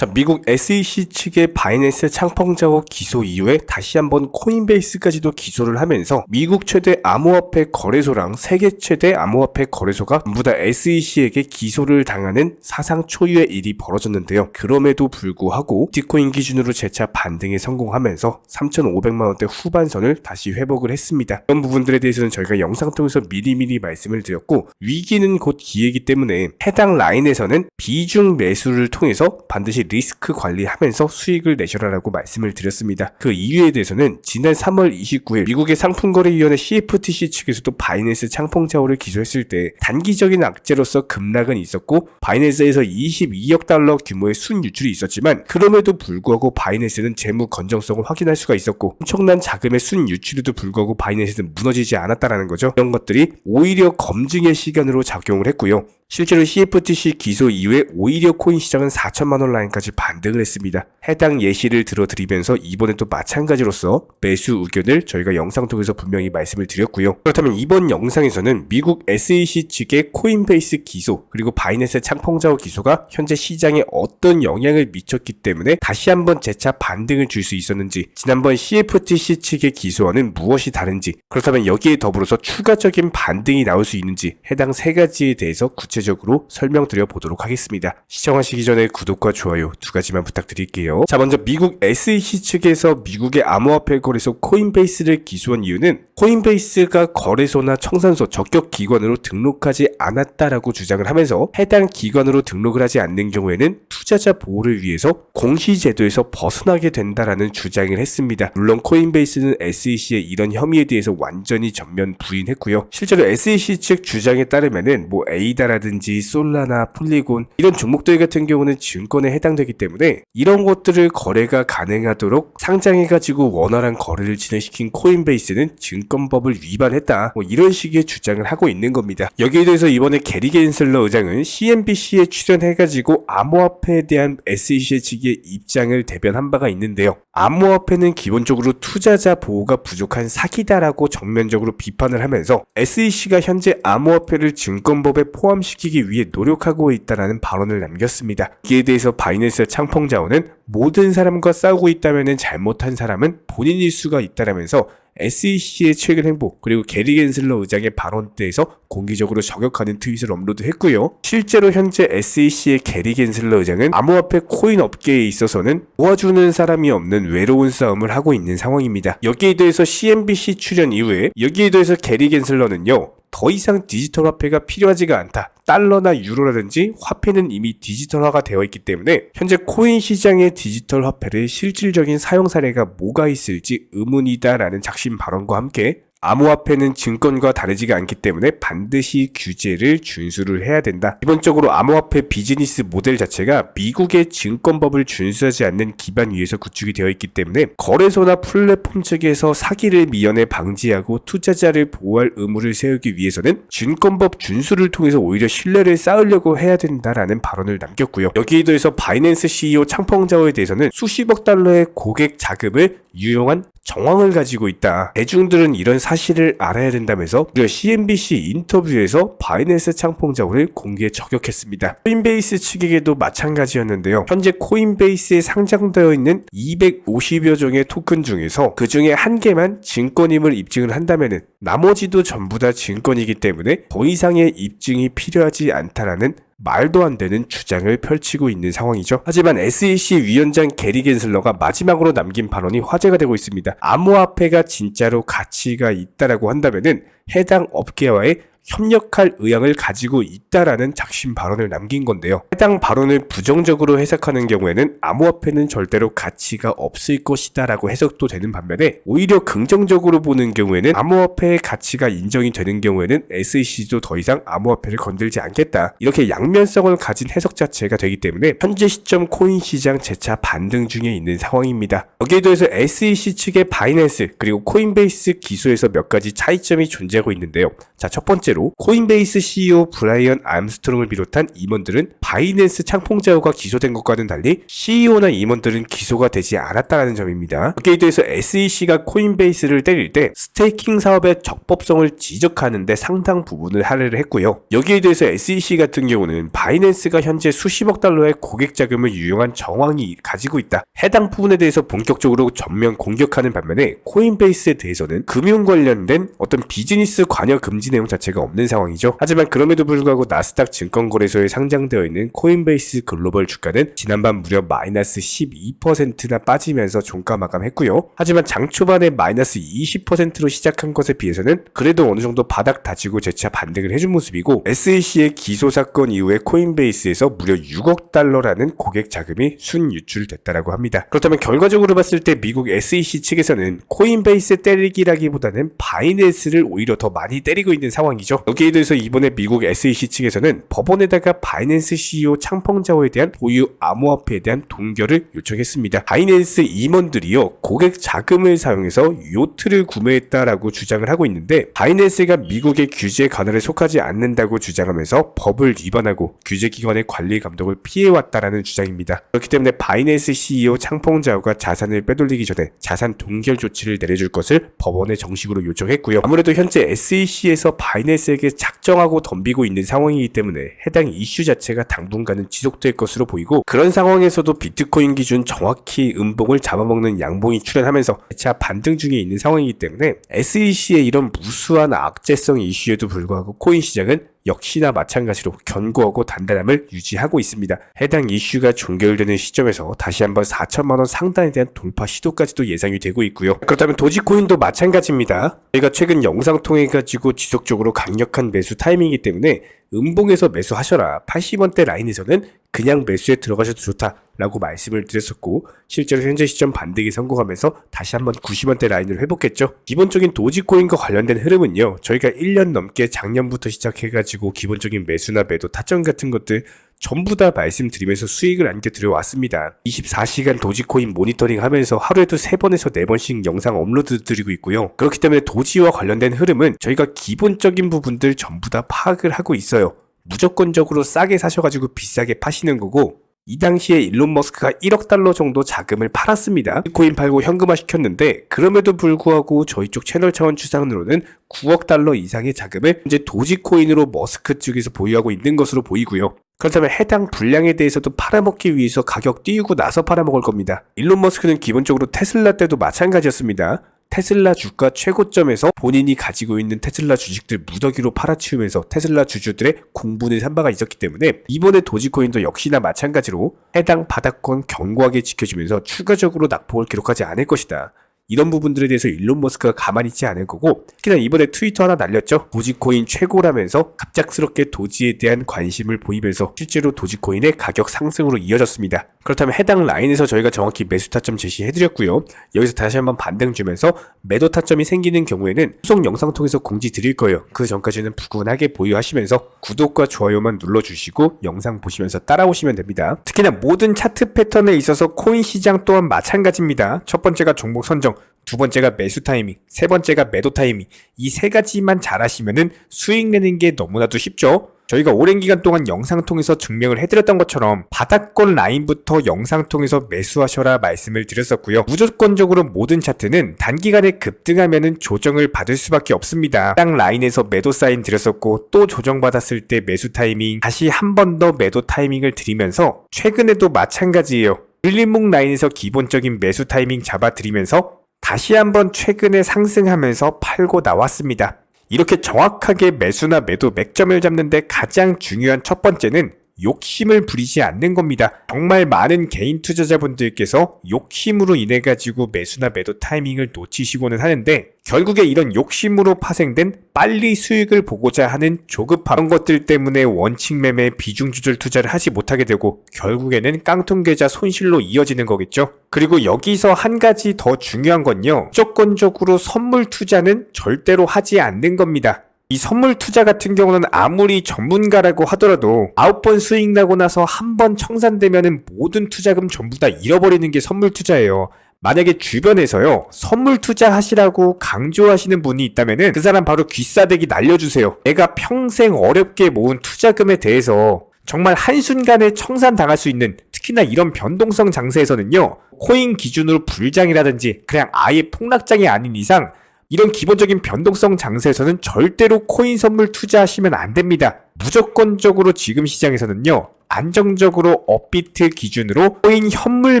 자, 미국 SEC 측의 바이낸스 창펑 작업 기소 이후에 다시 한번 코인베이스까지도 기소를 하면서 미국 최대 암호화폐 거래소랑 세계 최대 암호화폐 거래소가 전부 다 SEC에게 기소를 당하는 사상 초유의 일이 벌어졌는데요. 그럼에도 불구하고 비트코인 기준으로 재차 반등에 성공하면서 3,500만원대 후반선을 다시 회복을 했습니다. 이런 부분들에 대해서는 저희가 영상 통해서 미리미리 말씀을 드렸고, 위기는 곧 기회이기 때문에 해당 라인에서는 비중 매수를 통해서 반드시 리스크 관리하면서 수익을 내셔라라고 말씀을 드렸습니다. 그 이유에 대해서는 지난 3월 29일 미국의 상품거래위원회 CFTC 측에서도 바이낸스 창펑 작업을 기소했을 때 단기적인 악재로서 급락은 있었고, 바이낸스에서 22억 달러 규모의 순유출이 있었지만 그럼에도 불구하고 바이낸스는 재무 건전성을 확인할 수가 있었고, 엄청난 자금의 순유출에도 불구하고 바이낸스는 무너지지 않았다라는 거죠. 이런 것들이 오히려 검증의 시간으로 작용을 했고요. 실제로 CFTC 기소 이후에 오히려 코인 시장은 4천만원 라인까지 반등을 했습니다. 해당 예시를 들어드리면서 이번에도 마찬가지로서 매수 의견을 저희가 영상 통해서 분명히 말씀을 드렸고요. 그렇다면 이번 영상에서는 미국 SEC 측의 코인베이스 기소 그리고 바이낸스 창펑 작업 기소가 현재 시장에 어떤 영향을 미쳤기 때문에 다시 한번 재차 반등을 줄 수 있었는지, 지난번 CFTC 측의 기소와는 무엇이 다른지, 그렇다면 여기에 더불어서 추가적인 반등이 나올 수 있는지, 해당 세 가지에 대해서 구체적으로 설명드려 보도록 하겠습니다. 시청하시기 전에 구독과 좋아요 두 가지만 부탁드릴게요. 자, 먼저 미국 SEC 측에서 미국의 암호화폐 거래소 코인베이스를 기소한 이유는 코인베이스가 거래소나 청산소, 적격 기관으로 등록하지 않았다라고 주장을 하면서 해당 기관으로 등록을 하지 않는 경우에는 투자자 보호를 위해서 공시제도에서 벗어나게 된다라는 주장을 했습니다. 물론 코인베이스는 SEC의 이런 혐의에 대해서 완전히 전면 부인했고요. 실제로 SEC 측 주장에 따르면은 에이다라든지 솔라나, 폴리곤 이런 종목들 같은 경우는 증권에 해당되기 때문에 이런 것들을 거래가 가능하도록 상장해가지고 원활한 거래를 진행시킨 코인베이스는 증권법을 위반했다, 이런 식의 주장을 하고 있는 겁니다. 여기에 대해서 이번에 게리 겐슬러 의장은 CNBC에 출연해가지고 암호화폐에 대한 SEC 측의 입장을 대변한 바가 있는데요. 암호화폐는 기본적으로 투자자 보호가 부족한 사기다라고 정면적으로 비판을 하면서 SEC가 현재 암호화폐를 증권법에 포함시키기 위해 노력하고 있다라는 발언을 남겼습니다. 이에 대해서 바이낸스 창펑 자원은 모든 사람과 싸우고 있다면 잘못한 사람은 본인일 수가 있다라면서 SEC의 최근 행보 그리고 게리 겐슬러 의장의 발언에 대해서 공개적으로 저격하는 트윗을 업로드했고요. 실제로 현재 SEC의 게리 겐슬러 의장은 암호화폐 코인 업계에 있어서는 도와주는 사람이 없는 외로운 싸움을 하고 있는 상황입니다. 여기에 대해서 CNBC 출연 이후에 여기에 대해서 게리 겐슬러는요, 더 이상 디지털 화폐가 필요하지가 않다. 달러나 유로라든지 화폐는 이미 디지털화가 되어 있기 때문에 현재 코인 시장의 디지털 화폐를 실질적인 사용 사례가 뭐가 있을지 의문이다라는 작심 발언과 함께 암호화폐는 증권과 다르지가 않기 때문에 반드시 규제를 준수를 해야 된다. 기본적으로 암호화폐 비즈니스 모델 자체가 미국의 증권법을 준수하지 않는 기반 위에서 구축이 되어 있기 때문에 거래소나 플랫폼 측에서 사기를 미연에 방지하고 투자자를 보호할 의무를 세우기 위해서는 증권법 준수를 통해서 오히려 신뢰를 쌓으려고 해야 된다라는 발언을 남겼고요. 여기에 더해서 바이낸스 CEO 창펑 자오에 대해서는 수십억 달러의 고객 자금을 유용한 정황을 가지고 있다. 대중들은 이런 사실을 알아야 된다면서 무려 CNBC 인터뷰에서 바이낸스 창펑 자오를 공개 저격했습니다. 코인베이스 측에게도 마찬가지였는데요. 현재 코인베이스에 상장되어 있는 250여 종의 토큰 중에서 그 중에 한 개만 증권임을 입증을 한다면은 나머지도 전부 다 증권이기 때문에 더 이상의 입증이 필요하지 않다라는 말도 안 되는 주장을 펼치고 있는 상황이죠. 하지만 SEC 위원장 게리 겐슬러가 마지막으로 남긴 발언이 화제가 되고 있습니다. 암호화폐가 진짜로 가치가 있다라고 한다면은 해당 업계와의 협력할 의향을 가지고 있다라는 작심 발언을 남긴 건데요. 해당 발언을 부정적으로 해석하는 경우에는 암호화폐는 절대로 가치가 없을 것이다 라고 해석도 되는 반면에, 오히려 긍정적으로 보는 경우에는 암호화폐의 가치가 인정이 되는 경우에는 SEC도 더 이상 암호화폐를 건들지 않겠다, 이렇게 양면성을 가진 해석 자체가 되기 때문에 현재 시점 코인 시장 재차 반등 중에 있는 상황입니다. 여기에 더해서 SEC 측의 바이낸스 그리고 코인베이스 기소에서 몇 가지 차이점이 존재하고 있는데요. 자, 첫 번째, 번째로 코인베이스 CEO 브라이언 암스트롱을 비롯한 임원들은 바이낸스 창풍자료가 기소된 것과는 달리 CEO나 임원들은 기소가 되지 않았다는 점입니다. 여기에 대해서 SEC가 코인베이스를 때릴 때 스테이킹 사업의 적법성을 지적하는데 상당 부분을 할애를 했고요. 여기에 대해서 SEC 같은 경우는 바이낸스가 현재 수십억 달러의 고객 자금을 유용한 정황이 가지고 있다. 해당 부분에 대해서 본격적으로 전면 공격하는 반면에 코인베이스에 대해서는 금융 관련된 어떤 비즈니스 관여 금지 내용 자체가 없는 상황이죠. 하지만 그럼에도 불구하고 나스닥 증권거래소에 상장되어 있는 코인베이스 글로벌 주가는 지난밤 무려 마이너스 12%나 빠지면서 종가 마감했고요. 하지만 장 초반에 마이너스 20%로 시작한 것에 비해서는 그래도 어느 정도 바닥 다지고 재차 반등을 해준 모습이고, SEC의 기소 사건 이후에 코인베이스에서 무려 6억 달러라는 고객 자금이 순유출됐다라고 합니다. 그렇다면 결과적으로 봤을 때 미국 SEC 측에서는 코인베이스 때리기라기보다는 바이낸스를 오히려 더 많이 때리고 있는 상황이죠. 여기에 대해서 이번에 미국 SEC 측에서는 법원에다가 바이낸스 CEO 창펑자오에 대한 보유 암호화폐에 대한 동결을 요청했습니다. 바이낸스 임원들이요, 고객 자금을 사용해서 요트를 구매했다라고 주장을 하고 있는데, 바이낸스가 미국의 규제 관할에 속하지 않는다고 주장하면서 법을 위반하고 규제기관의 관리 감독을 피해왔다라는 주장입니다. 그렇기 때문에 바이낸스 CEO 창펑자오가 자산을 빼돌리기 전에 자산 동결 조치를 내려줄 것을 법원에 정식으로 요청했고요. 아무래도 현재 SEC에서 바이낸스에게 작정하고 덤비고 있는 상황이기 때문에 해당 이슈 자체가 당분간은 지속될 것으로 보이고, 그런 상황에서도 비트코인 기준 정확히 음봉을 잡아먹는 양봉이 출현하면서 재차 반등 중에 있는 상황이기 때문에 SEC의 이런 무수한 악재성 이슈에도 불구하고 코인 시장은 역시나 마찬가지로 견고하고 단단함을 유지하고 있습니다. 해당 이슈가 종결되는 시점에서 다시 한번 4천만원 상단에 대한 돌파 시도까지도 예상이 되고 있고요. 그렇다면 도지코인도 마찬가지입니다. 저희가 최근 영상 통해 가지고 지속적으로 강력한 매수 타이밍이기 때문에 음봉에서 매수하셔라, 80원대 라인에서는 그냥 매수에 들어가셔도 좋다 라고 말씀을 드렸었고, 실제로 현재 시점 반등에 성공하면서 다시 한번 90원대 라인을 회복했죠. 기본적인 도지코인과 관련된 흐름은요, 저희가 1년 넘게 작년부터 시작해가지고 기본적인 매수나 매도 타점 같은 것들 전부 다 말씀드리면서 수익을 안겨드려왔습니다. 24시간 도지코인 모니터링 하면서 하루에도 3번에서 4번씩 영상 업로드 드리고 있고요. 그렇기 때문에 도지와 관련된 흐름은 저희가 기본적인 부분들 전부 다 파악을 하고 있어요. 무조건적으로 싸게 사셔가지고 비싸게 파시는 거고, 이 당시에 일론 머스크가 1억 달러 정도 자금을 팔았습니다. 비트코인 팔고 현금화 시켰는데, 그럼에도 불구하고 저희 쪽 채널 차원 추산으로는 9억 달러 이상의 자금을 현재 도지코인으로 머스크 쪽에서 보유하고 있는 것으로 보이고요. 그렇다면 해당 분량에 대해서도 팔아먹기 위해서 가격 띄우고 나서 팔아먹을 겁니다. 일론 머스크는 기본적으로 테슬라 때도 마찬가지였습니다. 테슬라 주가 최고점에서 본인이 가지고 있는 테슬라 주식들 무더기로 팔아치우면서 테슬라 주주들의 공분을 산 바가 있었기 때문에 이번에 도지코인도 역시나 마찬가지로 해당 바닥권 견고하게 지켜주면서 추가적으로 낙폭을 기록하지 않을 것이다. 이런 부분들에 대해서 일론 머스크가 가만히 있지 않을 거고, 특히나 이번에 트위터 하나 날렸죠. 도지코인 최고라면서 갑작스럽게 도지에 대한 관심을 보이면서 실제로 도지코인의 가격 상승으로 이어졌습니다. 그렇다면 해당 라인에서 저희가 정확히 매수 타점 제시해드렸고요. 여기서 다시 한번 반등 주면서 매도 타점이 생기는 경우에는 후속 영상 통해서 공지 드릴 거예요. 그 전까지는 부근하게 보유하시면서 구독과 좋아요만 눌러주시고 영상 보시면서 따라오시면 됩니다. 특히나 모든 차트 패턴에 있어서 코인 시장 또한 마찬가지입니다. 첫 번째가 종목 선정, 두 번째가 매수 타이밍, 세 번째가 매도 타이밍, 이 세 가지만 잘하시면은 수익 내는 게 너무나도 쉽죠. 저희가 오랜 기간 동안 영상 통해서 증명을 해드렸던 것처럼 바닥권 라인부터 영상 통해서 매수하셔라 말씀을 드렸었고요. 무조건적으로 모든 차트는 단기간에 급등하면은 조정을 받을 수밖에 없습니다. 딱 라인에서 매도 사인 드렸었고, 또 조정받았을 때 매수 타이밍, 다시 한 번 더 매도 타이밍을 드리면서 최근에도 마찬가지예요. 일림목 라인에서 기본적인 매수 타이밍 잡아드리면서 다시 한번 최근에 상승하면서 팔고 나왔습니다. 이렇게 정확하게 매수나 매도 맥점을 잡는데 가장 중요한 첫 번째는 욕심을 부리지 않는 겁니다. 정말 많은 개인 투자자분들께서 욕심으로 인해 가지고 매수나 매도 타이밍을 놓치시고는 하는데, 결국에 이런 욕심으로 파생된 빨리 수익을 보고자 하는 조급함, 이런 것들 때문에 원칙 매매 비중 조절 투자를 하지 못하게 되고 결국에는 깡통 계좌 손실로 이어지는 거겠죠. 그리고 여기서 한 가지 더 중요한 건요, 무조건적으로 선물 투자는 절대로 하지 않는 겁니다. 이 선물 투자 같은 경우는 아무리 전문가라고 하더라도 9번 수익 나고 나서 한 번 청산되면은 모든 투자금 전부 다 잃어버리는 게 선물 투자예요. 만약에 주변에서요, 선물 투자하시라고 강조하시는 분이 있다면은 그 사람 바로 귀싸대기 날려주세요. 내가 평생 어렵게 모은 투자금에 대해서 정말 한순간에 청산당할 수 있는, 특히나 이런 변동성 장세에서는요, 코인 기준으로 불장이라든지 그냥 아예 폭락장이 아닌 이상 이런 기본적인 변동성 장세에서는 절대로 코인 선물 투자하시면 안 됩니다. 무조건적으로 지금 시장에서는요, 안정적으로 업비트 기준으로 코인 현물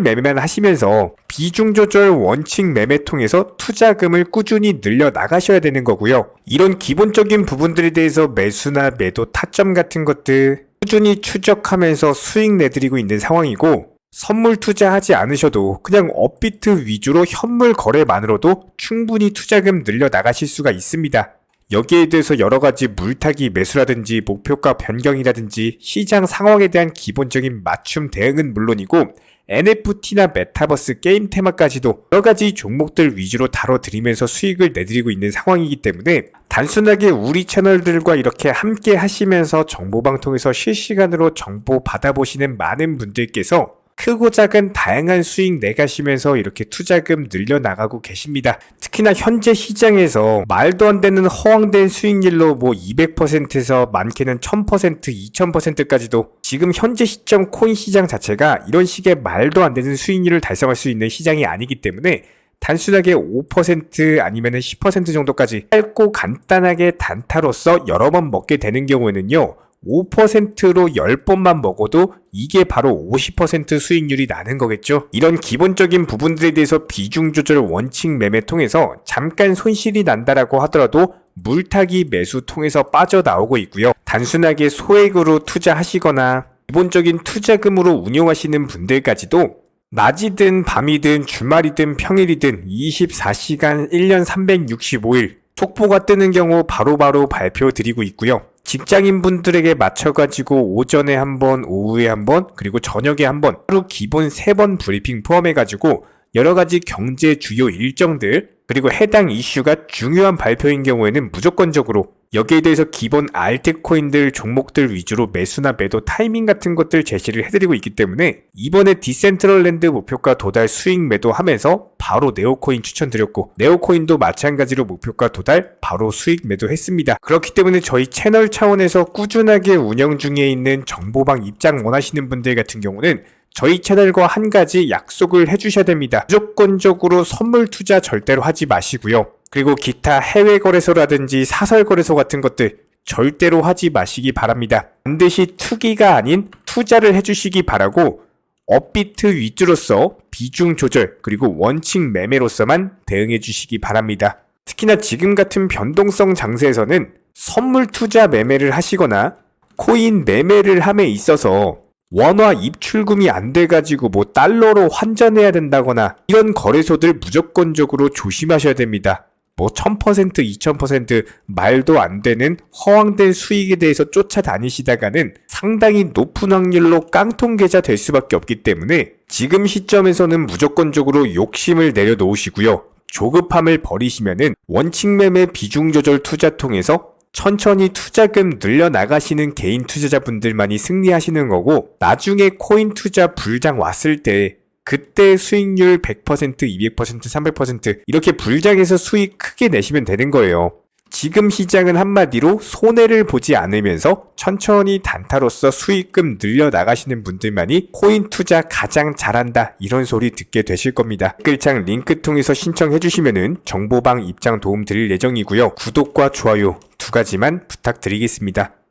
매매만 하시면서 비중 조절 원칙 매매 통해서 투자금을 꾸준히 늘려 나가셔야 되는 거고요. 이런 기본적인 부분들에 대해서 매수나 매도 타점 같은 것들 꾸준히 추적하면서 수익 내드리고 있는 상황이고, 선물 투자하지 않으셔도 그냥 업비트 위주로 현물 거래만으로도 충분히 투자금 늘려 나가실 수가 있습니다. 여기에 대해서 여러가지 물타기 매수라든지 목표가 변경이라든지 시장 상황에 대한 기본적인 맞춤 대응은 물론이고, NFT나 메타버스 게임 테마까지도 여러가지 종목들 위주로 다뤄드리면서 수익을 내드리고 있는 상황이기 때문에 단순하게 우리 채널들과 이렇게 함께 하시면서 정보방통에서 실시간으로 정보 받아보시는 많은 분들께서 크고 작은 다양한 수익 내가시면서 이렇게 투자금 늘려나가고 계십니다. 특히나 현재 시장에서 말도 안 되는 허황된 수익률로 200%에서 많게는 1000%, 2000%까지도 지금 현재 시점 코인 시장 자체가 이런 식의 말도 안 되는 수익률을 달성할 수 있는 시장이 아니기 때문에 단순하게 5% 아니면 10% 정도까지 짧고 간단하게 단타로서 여러 번 먹게 되는 경우에는요, 5%로 10번만 먹어도 이게 바로 50% 수익률이 나는 거겠죠. 이런 기본적인 부분들에 대해서 비중 조절 원칙 매매 통해서 잠깐 손실이 난다라고 하더라도 물타기 매수 통해서 빠져나오고 있고요. 단순하게 소액으로 투자하시거나 기본적인 투자금으로 운용하시는 분들까지도 낮이든 밤이든 주말이든 평일이든 24시간 1년 365일 속보가 뜨는 경우 바로바로 발표 드리고 있고요. 직장인분들에게 맞춰가지고 오전에 한 번, 오후에 한 번, 그리고 저녁에 한 번, 하루 기본 3번 브리핑 포함해가지고 여러가지 경제 주요 일정들, 그리고 해당 이슈가 중요한 발표인 경우에는 무조건적으로 여기에 대해서 기본 알트코인들, 종목들 위주로 매수나 매도 타이밍 같은 것들 제시를 해드리고 있기 때문에 이번에 디센트럴랜드 목표가 도달 수익 매도하면서 바로 네오코인 추천드렸고, 네오코인도 마찬가지로 목표가 도달 바로 수익 매도했습니다. 그렇기 때문에 저희 채널 차원에서 꾸준하게 운영 중에 있는 정보방 입장 원하시는 분들 같은 경우는 저희 채널과 한 가지 약속을 해주셔야 됩니다. 무조건적으로 선물 투자 절대로 하지 마시고요. 그리고 기타 해외 거래소라든지 사설 거래소 같은 것들 절대로 하지 마시기 바랍니다. 반드시 투기가 아닌 투자를 해주시기 바라고, 업비트 위주로서 비중 조절 그리고 원칙 매매로서만 대응해 주시기 바랍니다. 특히나 지금 같은 변동성 장세에서는 선물 투자 매매를 하시거나 코인 매매를 함에 있어서 원화 입출금이 안 돼가지고 달러로 환전해야 된다거나 이런 거래소들 무조건적으로 조심하셔야 됩니다. 1000%, 2000% 말도 안 되는 허황된 수익에 대해서 쫓아다니시다가는 상당히 높은 확률로 깡통 계좌 될 수밖에 없기 때문에 지금 시점에서는 무조건적으로 욕심을 내려놓으시고요. 조급함을 버리시면은 원칙 매매 비중 조절 투자 통해서 천천히 투자금 늘려나가시는 개인 투자자분들만이 승리하시는 거고, 나중에 코인 투자 불장 왔을 때 그때 수익률 100%, 200%, 300% 이렇게 불장해서 수익 크게 내시면 되는 거예요. 지금 시장은 한마디로 손해를 보지 않으면서 천천히 단타로서 수익금 늘려나가시는 분들만이 코인 투자 가장 잘한다, 이런 소리 듣게 되실 겁니다. 댓글창 링크 통해서 신청해주시면은 정보방 입장 도움 드릴 예정이고요. 구독과 좋아요 2가지만 부탁드리겠습니다.